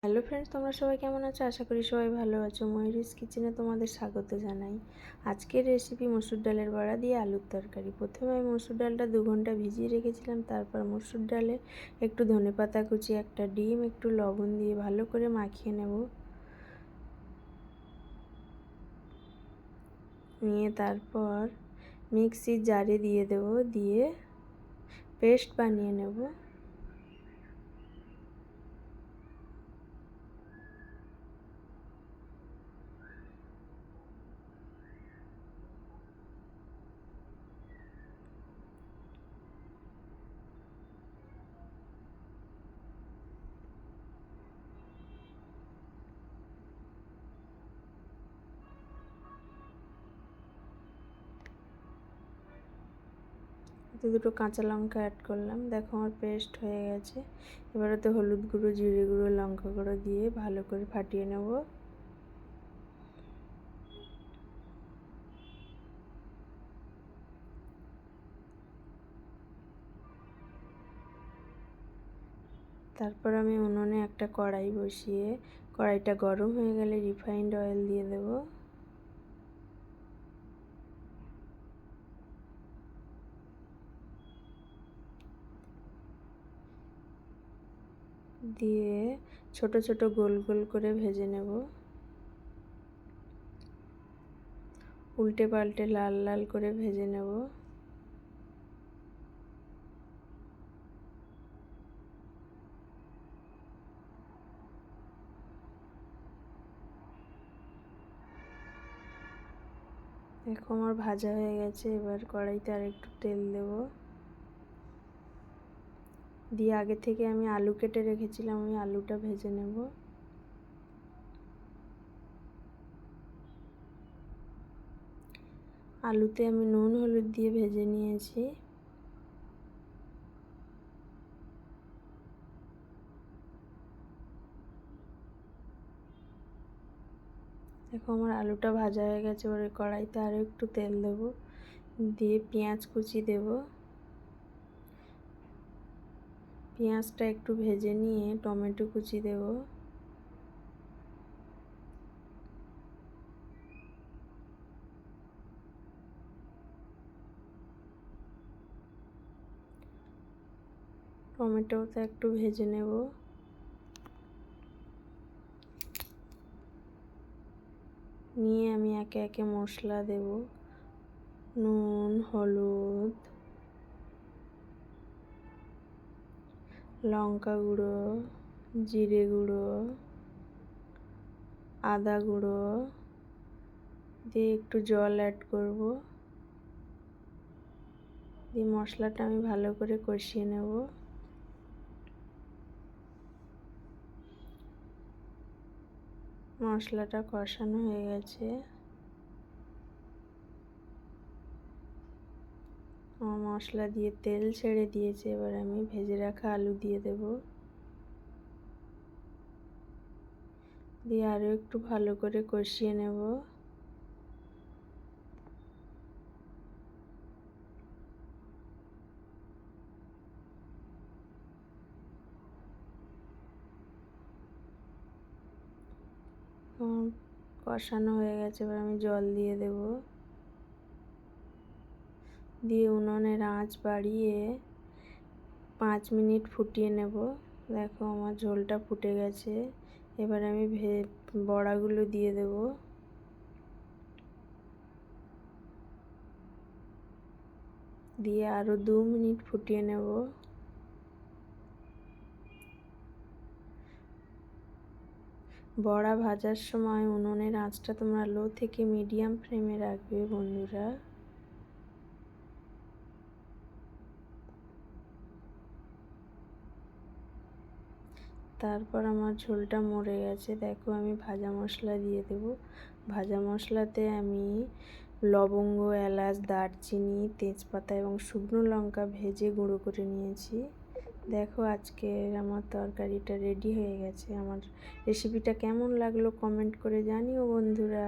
Hello friends, তোমরা সবাই কেমন আছো? আশা করি সবাই ভালো আছো। ময়ূরীস কিচেনে তোমাদের স্বাগত জানাই। আজকের রেসিপি মসুর ডালের বড়া দিয়ে আলুর তরকারি। প্রথমে আমি মসুর ডালটা 2 ঘন্টা ভিজিয়ে রেখেছিলাম। তারপর মসুর ডালে একটু ধনেপাতা কুচি, একটা ডিম, একটু লবণ দিয়ে ভালো করে মাখিয়ে নেব। নিয়ে তারপর মিক্সির জারে দিয়ে দেব, দিয়ে পেস্ট বানিয়ে নেব। দুটো কাঁচা লঙ্কা অ্যাড করলাম। দেখো আমার পেস্ট হয়ে গেছে। এবার ওতে হলুদ গুঁড়ো, জিরে গুঁড়ো, লঙ্কা গুঁড়ো দিয়ে ভালো করে ফাটিয়ে নেব। তারপর আমি উনুনে একটা কড়াই বসিয়ে কড়াইটা গরম হয়ে গেলে রিফাইন্ড অয়েল দিয়ে দেব। দিয়ে ছোট ছোট গোল গোল করে ভেজে নেব। উল্টে পাল্টে লাল লাল করে ভেজে নেব। দেখো আমার ভাজা হয়ে গেছে। এবার কড়াইতে আর একটু তেল দেব, দিয়ে আগে থেকে আমি আলু কেটে রেখেছিলাম, আমি আলুটা ভেজে নেব। আলুতে আমি নুন হলুদ দিয়ে ভেজে নিয়েছি। দেখো আমার আলুটা ভাজা হয়ে গেছে। এবারে কড়াইতে আরও একটু তেল দেব, দিয়ে পেঁয়াজ কুচি দেব। পেঁয়াজটা একটু ভেজে নিয়ে টমেটো কুচি দেব। টমেটোটা একটু ভেজে নেব। নিয়ে আমি একে একে মশলা দেব। নুন, হলুদ, লঙ্কা গুঁড়ো, জিরে গুঁড়ো, আদা গুঁড়ো দিয়ে একটু জল অ্যাড করব। দিয়ে মশলাটা আমি ভালো করে কষিয়ে নেব। মশলাটা কষানো হয়ে গেছে। আমার মশলা দিয়ে তেল ছেড়ে দিয়েছে। এবার আমি ভেজে রাখা আলু দিয়ে দেব, দিয়ে আরও একটু ভালো করে কষিয়ে নেব। কষানো হয়ে গেছে। এবার আমি জল দিয়ে দেব, দিয়ে উনুনের আঁচ বাড়িয়ে 5 মিনিট ফুটিয়ে নেব। দেখো আমার ঝোলটা ফুটে গেছে। এবার আমি বড়াগুলো দিয়ে দেব, দিয়ে আরও 2 মিনিট ফুটিয়ে নেব। বড়া ভাজার সময় উনুনের আঁচটা তোমরা লো থেকে মিডিয়াম ফ্লেমে রাখবে বন্ধুরা। তারপর আমার ঝোলটা মরে গেছে। দেখো আমি ভাজা মশলা দিয়ে দেব। ভাজা মশলাতে আমি লবঙ্গ, এলাচ, দারচিনি, তেজপাতা এবং শুকনো লঙ্কা ভেজে গুঁড়ো করে নিয়েছি। দেখো আজকের আমার তরকারিটা রেডি হয়ে গেছে। আমার রেসিপিটা কেমন লাগলো কমেন্ট করে জানিও বন্ধুরা।